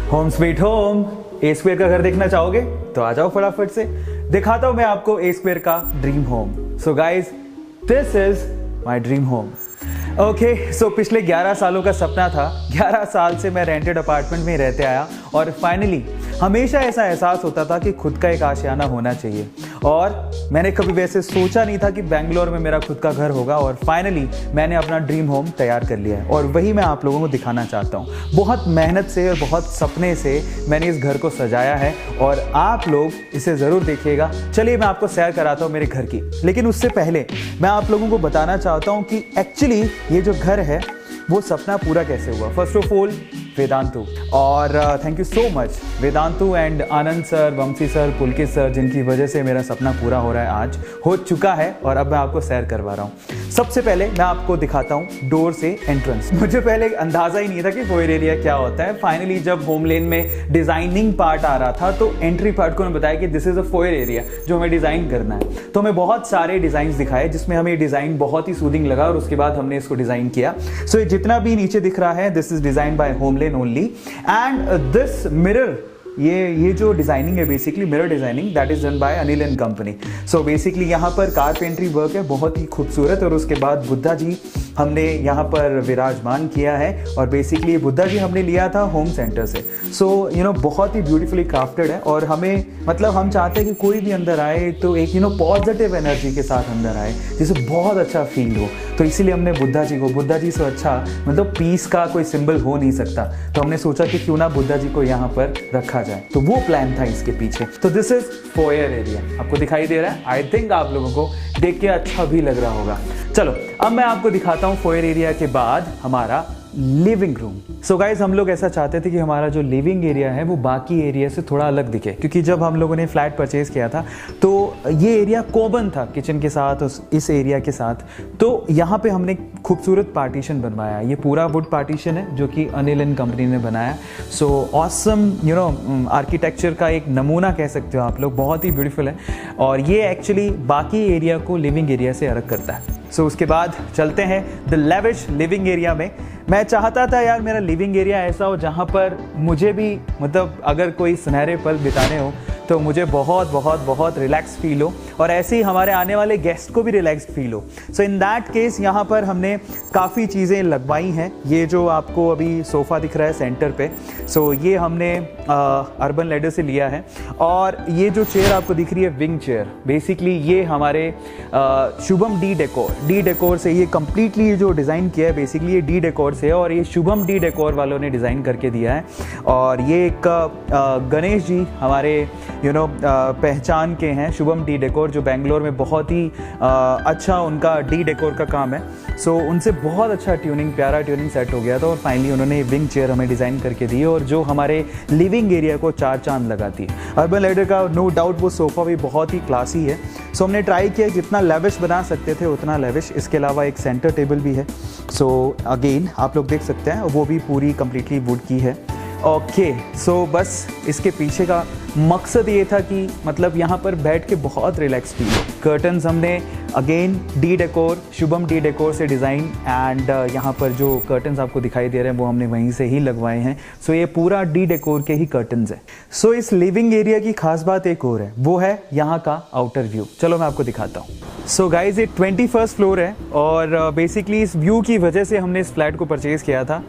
Home sweet home. A square का घर देखना चाहोगे तो आ जाओ फटाफट से, दिखाता हूं मैं आपको ए स्क्वायर का dream home. So guys, this is my dream home. Okay, so पिछले 11 सालों का सपना था। 11 साल से मैं रेंटेड अपार्टमेंट में रहते आया और फाइनली हमेशा ऐसा एहसास होता था कि खुद का एक आशियाना होना चाहिए। और मैंने कभी वैसे सोचा नहीं था कि बेंगलोर में मेरा खुद का घर होगा, और फाइनली मैंने अपना ड्रीम होम तैयार कर लिया है और वही मैं आप लोगों को दिखाना चाहता हूँ। बहुत मेहनत से और बहुत सपने से मैंने इस घर को सजाया है और आप लोग इसे ज़रूर देखिएगा। चलिए मैं आपको सैर कराता हूँ मेरे घर की, लेकिन उससे पहले मैं आप लोगों को बताना चाहता हूँ कि एक्चुअली ये जो घर है वो सपना पूरा कैसे हुआ। फर्स्ट ऑफ ऑल वेदांतु, और thank you so much Vedantu and Anand sir, Vanshi sir, Pulkit sir, जिनकी वजह से मेरा सपना पूरा हो रहा है, आज हो चुका है और अब मैं आपको सैर करवा रहा हूँ। सबसे पहले मैं आपको दिखाता हूँ डोर से एंट्रेंस। मुझे पहले अंदाजा ही नहीं था कि फोयर एरिया क्या होता है। फाइनली जब होम लेन में डिजाइनिंग पार्ट आ रहा था तो एंट्री पार्ट को उन्होंने बताया कि this is a foyer area जो हमें डिजाइन करना है। तो हमें बहुत सारे डिजाइन दिखाए जिसमें हमें डिजाइन बहुत ही सूदिंग लगा और उसके बाद हमने इसको डिजाइन किया। सो जितना भी नीचे दिख रहा है this is design by HomeLane only, and this mirror, ये जो डिजाइनिंग है basically mirror designing, that is done by Anil and company. So basically यहाँ पर कारपेंट्री वर्क है बहुत ही खूबसूरत, और उसके बाद बुद्धा जी हमने यहाँ पर विराजमान किया है, और बेसिकली ये बुद्धा जी हमने लिया था होम सेंटर से। सो बहुत ही ब्यूटीफुली क्राफ्टेड है, और हमें मतलब हम चाहते हैं कि कोई भी अंदर आए तो एक पॉजिटिव एनर्जी के साथ अंदर आए, जिसे बहुत अच्छा फील हो। तो इसीलिए हमने बुद्धा जी से अच्छा मतलब पीस का कोई सिंबल हो नहीं सकता, तो हमने सोचा कि क्यों ना बुद्धा जी को यहाँ पर रखा जाए। तो वो प्लान था इसके पीछे। तो दिस इज फोयर एरिया, आपको दिखाई दे रहा है। आई थिंक आप लोगों को देख के अच्छा भी लग रहा होगा। चलो अब मैं आपको दिखाता हूँ फोयर एरिया के बाद हमारा लिविंग रूम। सो गाइज, हम लोग ऐसा चाहते थे कि हमारा जो लिविंग एरिया है वो बाकी एरिया से थोड़ा अलग दिखे, क्योंकि जब हम लोगों ने फ्लैट परचेज किया था तो ये एरिया कॉमन था किचन के साथ, इस एरिया के साथ। तो यहाँ पे हमने खूबसूरत पार्टीशन बनवाया। ये पूरा वुड पार्टीशन है जो कि अनिल एंड कंपनी ने बनाया। सो ऑसम आर्किटेक्चर का एक नमूना कह सकते हो आप लोग, बहुत ही ब्यूटीफुल है, और ये एक्चुअली बाकी एरिया को लिविंग एरिया से अलग करता है। सो उसके बाद चलते हैं द लेविश लिविंग एरिया में। मैं चाहता था यार मेरा लिविंग एरिया ऐसा हो जहाँ पर मुझे भी मतलब अगर कोई सुनहरे पल बिताने हो तो मुझे बहुत बहुत बहुत रिलैक्स फील हो, और ऐसे ही हमारे आने वाले गेस्ट को भी रिलैक्स फील हो। सो इन दैट केस यहाँ पर हमने काफ़ी चीज़ें लगवाई हैं। ये जो आपको अभी सोफ़ा दिख रहा है सेंटर पे, सो ये हमने अर्बन लैडर से लिया है। और ये जो चेयर आपको दिख रही है विंग चेयर, बेसिकली ये हमारे शुभम डी डेकोर से ये कम्प्लीटली जो डिज़ाइन किया है बेसिकली ये डी डेकोर से है, और ये शुभम डी डेकोर वालों ने डिज़ाइन करके दिया है। और ये एक गणेश जी हमारे पहचान के हैं, शुभम डी डेकोर, जो बेंगलोर में बहुत ही अच्छा उनका डी डेकोर का काम है। सो उनसे बहुत अच्छा प्यारा ट्यूनिंग सेट हो गया था, और फाइनली उन्होंने विंग चेयर हमें डिज़ाइन करके दी, और जो हमारे लिविंग एरिया को 4 चांद लगाती है। अर्बन लैडर का नो डाउट वो सोफ़ा भी बहुत ही क्लासी है। सो हमने ट्राई किया जितना लेविश बना सकते थे उतना लेविश। इसके अलावा एक सेंटर टेबल भी है। सो अगेन आप लोग देख सकते हैं वो भी पूरी कम्प्लीटली वुड की है। ओके, सो बस इसके पीछे का मकसद ये था कि मतलब यहाँ पर बैठ के बहुत रिलैक्स फील हो। कर्टन्स हमने again D decor, Shubham D decor से डिज़ाइन, एंड यहाँ पर जो कर्टन्स आपको दिखाई दे रहे हैं वो हमने वहीं से ही लगवाए हैं। सो ये पूरा डी डेकोर के ही कर्टन्स है। सो इस लिविंग एरिया की खास बात एक और है, वो है यहाँ का आउटर व्यू। चलो मैं आपको दिखाता हूँ। सो गाइज, ये 21st फ्लोर है, और बेसिकली इस व्यू की वजह से हमने इस फ्लैट को परचेज किया था।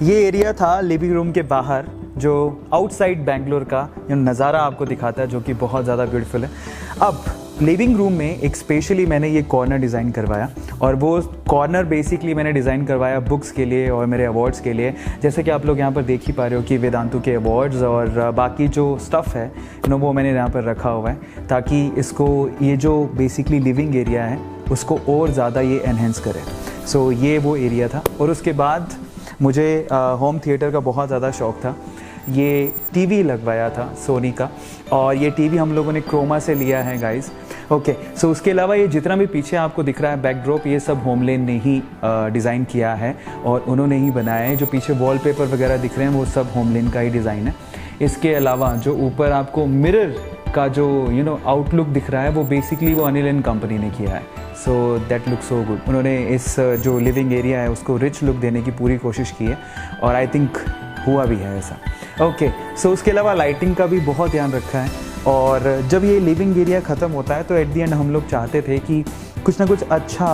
ये एरिया था लिविंग रूम के बाहर, जो आउटसाइड बेंगलोर का नज़ारा आपको दिखाता है, जो कि बहुत ज़्यादा ब्यूटीफुल है। अब लिविंग रूम में एक स्पेशली मैंने ये कॉर्नर डिज़ाइन करवाया, और वो कॉर्नर बेसिकली मैंने डिज़ाइन करवाया बुक्स के लिए और मेरे अवार्ड्स के लिए। जैसे कि आप लोग यहाँ पर देख ही पा रहे हो कि वेदांतु के अवार्ड्स और बाकी जो स्टफ़ है वो मैंने यहाँ पर रखा हुआ है, ताकि इसको ये जो बेसिकली लिविंग एरिया है उसको और ज़्यादा ये एनहेंस करे। सो ये वो एरिया था। और उसके बाद मुझे होम थिएटर का बहुत ज़्यादा शौक़ था। ये टीवी लगवाया था सोनी का, और ये टीवी हम लोगों ने क्रोमा से लिया है गाइस। ओके, सो उसके अलावा ये जितना भी पीछे आपको दिख रहा है बैकड्रॉप, ये सब होमलेन ने ही डिज़ाइन किया है और उन्होंने ही बनाया है। जो पीछे वॉलपेपर वगैरह दिख रहे हैं वो सब होमलेन का ही डिज़ाइन है। इसके अलावा जो ऊपर आपको मिरर का जो आउटलुक दिख रहा है वो बेसिकली वो अनिल एंड कंपनी ने किया है। So that look so good. उन्होंने इस जो लिविंग एरिया है उसको रिच लुक देने की पूरी कोशिश की है और आई थिंक हुआ भी है ऐसा। ओके, सो उसके अलावा लाइटिंग का भी बहुत ध्यान रखा है। और जब ये लिविंग एरिया ख़त्म होता है तो एट द एंड हम लोग चाहते थे कि कुछ ना कुछ अच्छा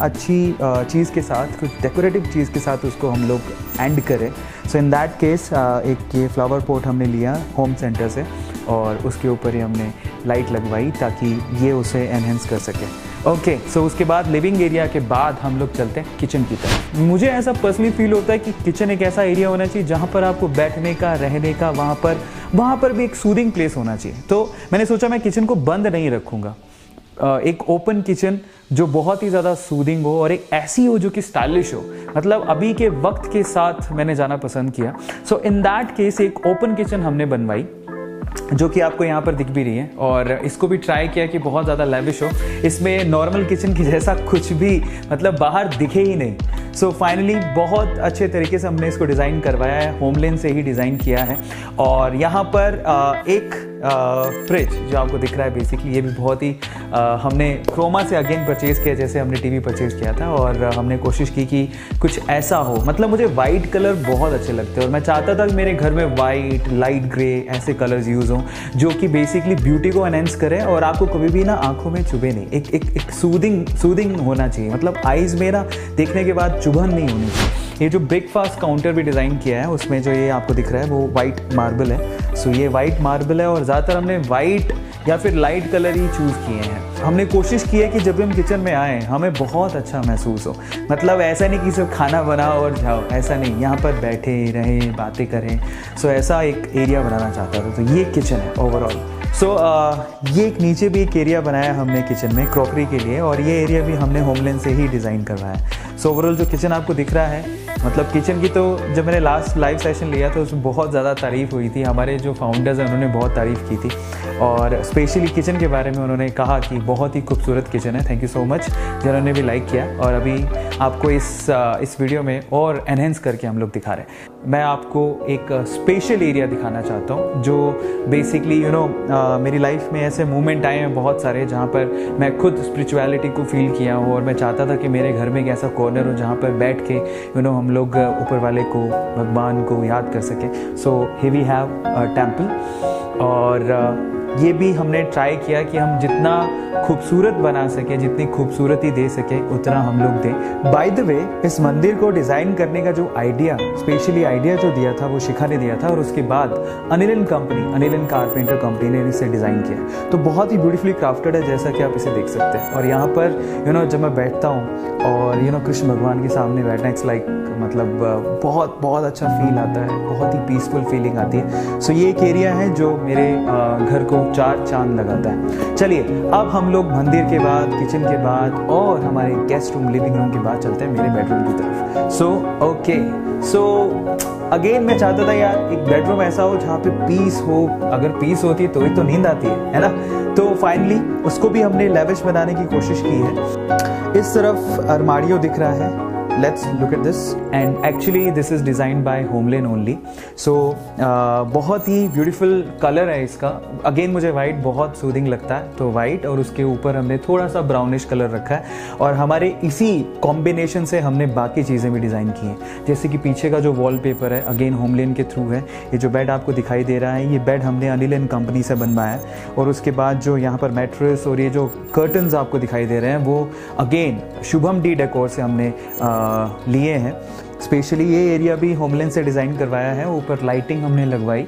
अच्छी चीज़ के साथ, कुछ डेकोरेटिव चीज़ के साथ उसको हम लोग एंड करें। सो इन दैट केस एक ये फ्लावर पॉट हमने लिया होम सेंटर से और उसके ऊपर ही हमने लाइट लगवाई ताकि ये उसे एनहेंस कर सके। ओके, सो उसके बाद लिविंग एरिया के बाद हम लोग चलते हैं किचन की तरफ। मुझे ऐसा पर्सनली फील होता है कि किचन एक ऐसा एरिया होना चाहिए जहाँ पर आपको बैठने का, रहने का, वहाँ पर भी एक सूदिंग प्लेस होना चाहिए। तो मैंने सोचा मैं किचन को बंद नहीं रखूँगा, एक ओपन किचन जो बहुत ही ज़्यादा सूदिंग हो और एक ऐसी हो जो कि स्टाइलिश हो, मतलब अभी के वक्त के साथ मैंने जाना पसंद किया। सो इन दैट केस एक ओपन किचन हमने बनवाई जो कि आपको यहाँ पर दिख भी रही है और इसको भी ट्राई किया कि बहुत ज़्यादा लेविश हो। इसमें नॉर्मल किचन की जैसा कुछ भी मतलब बाहर दिखे ही नहीं। सो फाइनली बहुत अच्छे तरीके से हमने इसको डिज़ाइन करवाया है, होमलेन से ही डिज़ाइन किया है। और यहाँ पर एक फ्रिज जो आपको दिख रहा है बेसिकली ये भी बहुत ही हमने क्रोमा से अगेन परचेज़ किया जैसे हमने टीवी परचेज़ किया था और हमने कोशिश की कि कुछ ऐसा हो। मतलब मुझे वाइट कलर बहुत अच्छे लगते हैं और मैं चाहता था कि मेरे घर में वाइट, लाइट ग्रे ऐसे कलर्स यूज़ हों जो कि बेसिकली ब्यूटी को एनहेंस करें और आपको कभी भी ना आंखों में चुभे नहीं। एक सूदिंग होना चाहिए, मतलब आइज़ में ना देखने के बाद चुभन नहीं होनी चाहिए। ये जो ब्रेकफास्ट काउंटर भी डिज़ाइन किया है उसमें जो ये आपको दिख रहा है वो वाइट मार्बल है। सो ये वाइट मार्बल है और ज़्यादातर हमने वाइट या फिर लाइट कलर ही चूज़ किए हैं। हमने कोशिश की है कि जब हम किचन में आएँ हमें बहुत अच्छा महसूस हो। मतलब ऐसा नहीं कि सिर्फ खाना बनाओ और जाओ, ऐसा नहीं, यहाँ पर बैठे रहें, बातें करें। सो ऐसा एक एरिया बनाना चाहता था। तो ये किचन है ओवरऑल। सो ये एक नीचे भी एक एरिया बनाया हमने किचन में क्रॉकरी के लिए और ये एरिया भी हमने होमलेन से ही डिज़ाइन करवाया है। सो ओवरऑल जो किचन आपको दिख रहा है, मतलब किचन की तो जब मैंने लास्ट लाइव सेशन लिया था उसमें बहुत ज़्यादा तारीफ़ हुई थी। हमारे जो फाउंडर्स हैं उन्होंने बहुत तारीफ़ की थी और स्पेशली किचन के बारे में उन्होंने कहा कि बहुत ही खूबसूरत किचन है। थैंक यू सो मच जिन्होंने भी लाइक किया। और अभी आपको इस वीडियो में और एनहेंस करके हम लोग दिखा रहे हैं। मैं आपको एक स्पेशल एरिया दिखाना चाहता हूँ जो बेसिकली मेरी लाइफ में ऐसे मोमेंट आए हैं बहुत सारे जहाँ पर मैं खुद स्पिरिचुअलिटी को फील किया हूँ और मैं चाहता था कि मेरे घर में एक ऐसा कॉर्नर हो जहाँ पर बैठ के हम लोग ऊपर वाले को, भगवान को याद कर सकें। So here we have a temple और ये भी हमने ट्राई किया कि हम जितना खूबसूरत बना सके, जितनी खूबसूरती दे सके उतना हम लोग दें। बाय द वे इस मंदिर को डिज़ाइन करने का जो आइडिया, स्पेशली आइडिया जो दिया था वो शिखा ने दिया था और उसके बाद अनिल एंड कारपेंटर कंपनी ने इसे डिज़ाइन किया। तो बहुत ही ब्यूटीफुली क्राफ्टेड है जैसा कि आप इसे देख सकते हैं। और यहाँ पर जब मैं बैठता हूँ और कृष्ण भगवान के सामने बैठना, इट्स लाइक मतलब बहुत बहुत अच्छा फील आता है, बहुत ही पीसफुल फीलिंग आती है। सो ये एक एरिया है जो मेरे घर को 4 चांद लगाता है। चलिए अब हम लोग मंदिर के बाद, किचन के बाद और हमारे गेस्ट रूम, लिविंग रूम के बाद चलते हैं मेरे बेडरूम की तरफ। सो अगेन मैं चाहता था यार एक बेडरूम ऐसा हो जहाँ पे पीस हो। अगर पीस होती तो ही तो नींद आती है ना। तो फाइनली उसको भी हमने लेविश बनाने की कोशिश की है। इस तरफ अरमारियो दिख रहा है। Let's look at this and actually this is designed by Homeland only. So बहुत ही ब्यूटीफुल कलर है इसका। अगेन मुझे वाइट बहुत सूदिंग लगता है तो वाइट, और उसके ऊपर हमने थोड़ा सा ब्राउनिश कलर रखा है और हमारे इसी कॉम्बिनेशन से हमने बाकी चीज़ें भी डिज़ाइन की हैं। जैसे कि पीछे का जो वॉलपेपर है अगेन होमलेन के थ्रू है। ये जो बेड आपको दिखाई दे रहा है ये बेड हमने अनिल एंड कंपनी से बनवाया है। और उसके बाद जो यहाँ पर मैट्रेस और ये जो कर्टन्स आपको दिखाई दे रहे हैं वो अगेन शुभम डी डेकोर से हमने लिए हैं। स्पेशली ये एरिया भी होमलेन से डिज़ाइन करवाया है। ऊपर लाइटिंग हमने लगवाई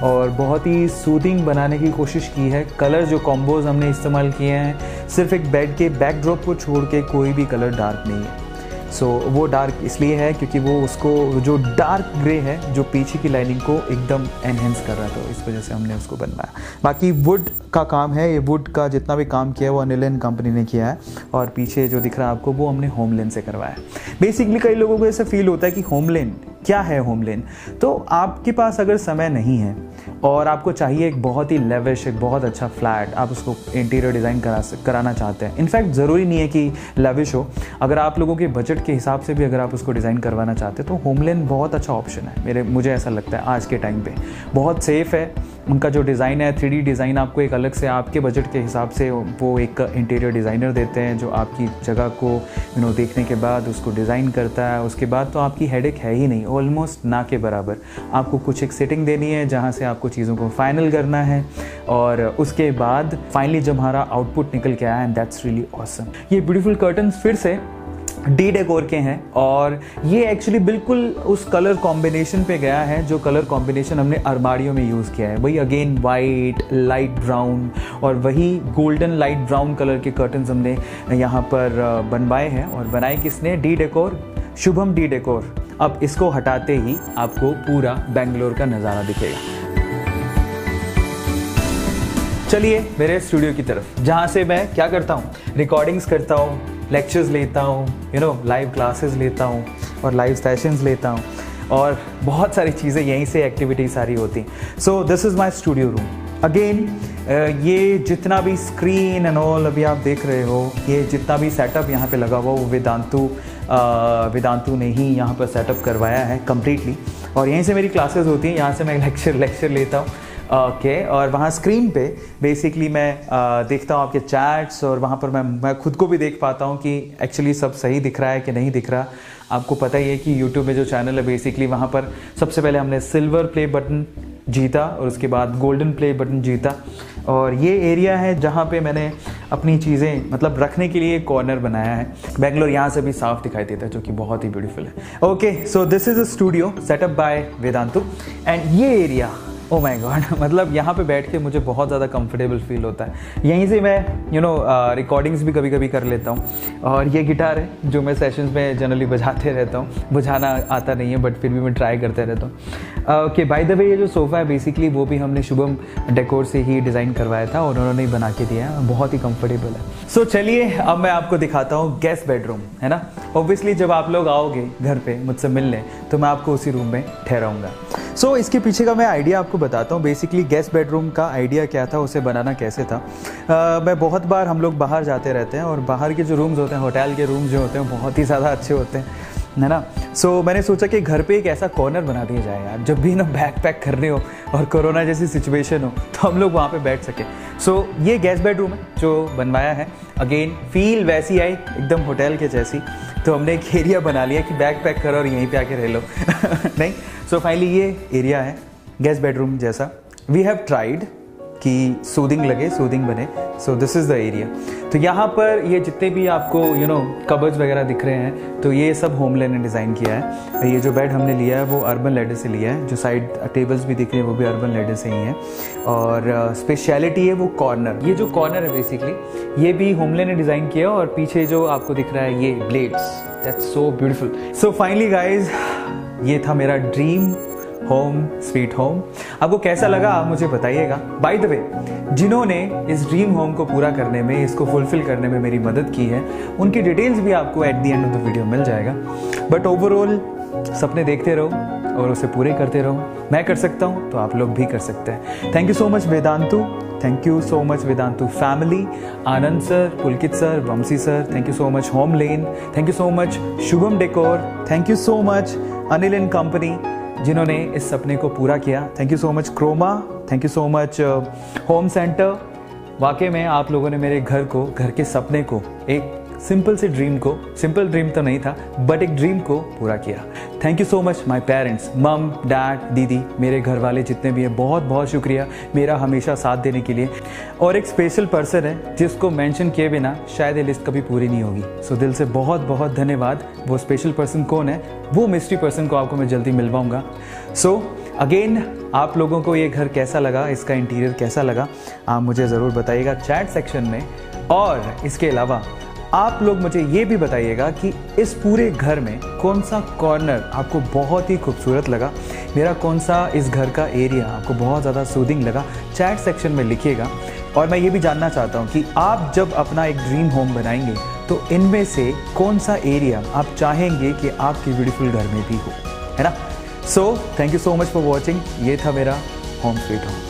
और बहुत ही सूदिंग बनाने की कोशिश की है। कलर जो कॉम्बोज हमने इस्तेमाल किए हैं, सिर्फ एक बेड के बैकड्रॉप को छोड़ के कोई भी कलर डार्क नहीं है। सो वो डार्क इसलिए है क्योंकि वो उसको जो डार्क ग्रे है जो पीछे की लाइनिंग को एकदम एनहेंस कर रहा था, तो इस वजह से हमने उसको बनवाया। बाकी वुड का काम है, ये वुड का जितना भी काम किया है वो अनिल एंड कंपनी ने किया है और पीछे जो दिख रहा है आपको वो हमने होमलेन से करवाया। बेसिकली कई लोगों को ऐसा फील होता है कि होमलेन क्या है। होमलेन तो आपके पास अगर समय नहीं है और आपको चाहिए एक बहुत ही लेविश, एक बहुत अच्छा फ्लैट, आप उसको इंटीरियर डिज़ाइन कराना चाहते हैं। इनफैक्ट ज़रूरी नहीं है कि लेविश हो, अगर आप लोगों के बजट के हिसाब से भी अगर आप उसको डिज़ाइन करवाना चाहते हैं तो होमलेन बहुत अच्छा ऑप्शन है। मुझे ऐसा लगता है आज के टाइम पे बहुत सेफ़ है उनका जो डिज़ाइन है 3D डिज़ाइन आपको एक अलग से आपके बजट के हिसाब से वो एक इंटीरियर डिज़ाइनर देते हैं जो आपकी जगह को देखने के बाद उसको डिज़ाइन करता है। उसके बाद तो आपकी हेडेक है ही नहीं, ऑलमोस्ट ना के बराबर। आपको कुछ एक सेटिंग देनी है जहाँ से आपको चीज़ों को फाइनल करना है, और उसके बाद फाइनली जब हमारा आउटपुट निकल के आया, एंड दैट्स रियली ऑसम। ये ब्यूटीफुल कर्टन्स फिर से डी डेकोर के हैं, और ये एक्चुअली बिल्कुल उस कलर कॉम्बिनेशन पे गया है जो कलर कॉम्बिनेशन हमने अलमारियों में यूज़ किया है। वही अगेन वाइट, लाइट ब्राउन और वही गोल्डन लाइट ब्राउन कलर के कर्टन्स हमने यहाँ पर बनवाए हैं। और बनाए किसने? D decor, Shubham D decor. अब इसको हटाते ही आपको पूरा बेंगलोर का नज़ारा दिखेगा। चलिए मेरे स्टूडियो की तरफ, जहाँ से मैं क्या करता हूँ, रिकॉर्डिंग्स करता हूँ, लेक्चर्स लेता हूँ, लाइव क्लासेस लेता हूँ और लाइव सेशंस लेता हूँ, और बहुत सारी चीज़ें यहीं से एक्टिविटीज सारी होती हैं। सो this is my studio room. Again ये जितना भी स्क्रीन एंड ऑल अभी आप देख रहे हो, ये जितना भी सेटअप यहाँ पे लगा हुआ वो वेदांतु ने ही यहाँ पर सेटअप करवाया है कम्प्लीटली। और यहीं से मेरी क्लासेस होती हैं, यहाँ से मैं लेक्चर लेता हूँ। ओके, और वहाँ स्क्रीन पे बेसिकली मैं देखता हूँ आपके चैट्स, और वहाँ पर मैं खुद को भी देख पाता हूँ कि एक्चुअली सब सही दिख रहा है कि नहीं दिख रहा। आपको पता ही है कि यूट्यूब में जो चैनल है बेसिकली वहाँ पर सबसे पहले हमने सिल्वर प्ले बटन जीता और उसके बाद गोल्डन प्ले बटन जीता। और ये एरिया है जहाँ पे मैंने अपनी चीज़ें मतलब रखने के लिए कॉर्नर बनाया है। बेंगलोर यहाँ से भी साफ दिखाई देता है, जो कि बहुत ही ब्यूटीफुल है। Okay, so this is a studio setup by Vedantu, and ये एरिया, ओ माय गॉड, मतलब यहाँ पे बैठ के मुझे बहुत ज़्यादा कंफर्टेबल फील होता है। यहीं से मैं रिकॉर्डिंग्स भी कभी कभी कर लेता हूँ। और ये गिटार है जो मैं सेशंस में जनरली बजाते रहता हूँ, बुझाना आता नहीं है बट फिर भी मैं ट्राई करते रहता हूँ। ओके, बाय द वे ये जो सोफ़ा है बेसिकली वो भी हमने शुभम डेकोर से ही डिज़ाइन करवाया था और उन्होंने ही बना के दिया है, बहुत ही कंफर्टेबल है। सो चलिए अब मैं आपको दिखाता हूँ गेस्ट बेडरूम, है ना। ऑब्वियसली जब आप लोग आओगे घर पे मुझसे मिलने तो मैं आपको उसी रूम में ठहराऊँगा। सो इसके पीछे का मैं आइडिया आपको बताता हूँ। बेसिकली गेस्ट बेडरूम का आइडिया क्या था, उसे बनाना कैसे था। मैं बहुत बार हम लोग बाहर जाते रहते हैं और बाहर के जो रूम्स होते हैं, होटल के रूम्स जो होते हैं बहुत ही ज़्यादा अच्छे होते हैं, है ना। सो मैंने सोचा कि घर पे एक ऐसा कॉर्नर बना दिया जाए यार, जब भी ना बैग पैक करने हो और कोरोना जैसी सिचुएशन हो तो हम लोग वहाँ पे बैठ सकें। सो ये गेस्ट बेडरूम है जो बनवाया है। अगेन फील वैसी आई एकदम होटल के जैसी, तो हमने एक एरिया बना लिया कि बैग पैक करो और यहीं पे आके रह लो नहीं। सो फाइनली ये एरिया है गेस्ट बेडरूम जैसा। वी हैव ट्राइड कि सूदिंग लगे, सूदिंग बने। सो दिस इज़ द एरिया। तो यहाँ पर ये जितने भी आपको कबर्ड्स वगैरह दिख रहे हैं, तो ये सब होमलैंड ने डिज़ाइन किया है। ये जो बेड हमने लिया है वो अर्बन लैडर से लिया है, जो साइड टेबल्स भी दिख रहे हैं वो भी अर्बन लैडर से ही हैं। और स्पेशलिटी है वो कॉर्नर, ये जो कॉर्नर है बेसिकली ये भी होमलैंड ने डिज़ाइन किया है। और पीछे जो आपको दिख रहा है ये blades, that's so beautiful. So finally guys, ये था मेरा ड्रीम होम स्वीट होम। आपको कैसा लगा आप मुझे बताइएगा। बाय द वे, जिन्होंने इस ड्रीम होम को पूरा करने में, इसको फुलफिल करने में मेरी मदद की है, उनकी डिटेल्स भी आपको at the end of the video मिल जाएगा। बट ओवरऑल सपने देखते रहो और उसे पूरे करते रहो। मैं कर सकता हूँ तो आप लोग भी कर सकते हैं। Thank you so much Vedantu, thank you so much Vedantu family, Anand sir, Pulkit sir, Vanshi sir, thank you so much HomeLane, thank you so much Shubham decor, thank you so much Anil and company जिन्होंने इस सपने को पूरा किया। Thank you so much Croma, thank you so much Home Centre. वाकई में आप लोगों ने मेरे घर को, घर के सपने को, एक सिंपल से ड्रीम को, सिंपल ड्रीम तो नहीं था बट एक ड्रीम को पूरा किया। Thank you so much my parents, मम, डैड, दीदी, मेरे घर वाले जितने भी हैं, बहुत बहुत शुक्रिया मेरा हमेशा साथ देने के लिए। और एक स्पेशल पर्सन है जिसको मेंशन किए बिना शायद ये लिस्ट कभी पूरी नहीं होगी। सो दिल से बहुत बहुत धन्यवाद। वो स्पेशल पर्सन कौन है, वो मिस्ट्री पर्सन को आपको मैं जल्दी मिलवाऊंगा। सो अगेन, आप लोगों को ये घर कैसा लगा, इसका इंटीरियर कैसा लगा, आप मुझे ज़रूर बताइएगा चैट सेक्शन में। और इसके अलावा आप लोग मुझे ये भी बताइएगा कि इस पूरे घर में कौन सा कॉर्नर आपको बहुत ही खूबसूरत लगा, मेरा कौन सा इस घर का एरिया आपको बहुत ज़्यादा सूदिंग लगा, चैट सेक्शन में लिखिएगा। और मैं ये भी जानना चाहता हूँ कि आप जब अपना एक ड्रीम होम बनाएंगे तो इनमें से कौन सा एरिया आप चाहेंगे कि आपके ब्यूटीफुल घर में भी हो, है ना। So thank you so much for watching. ये था मेरा होम स्वीट होम।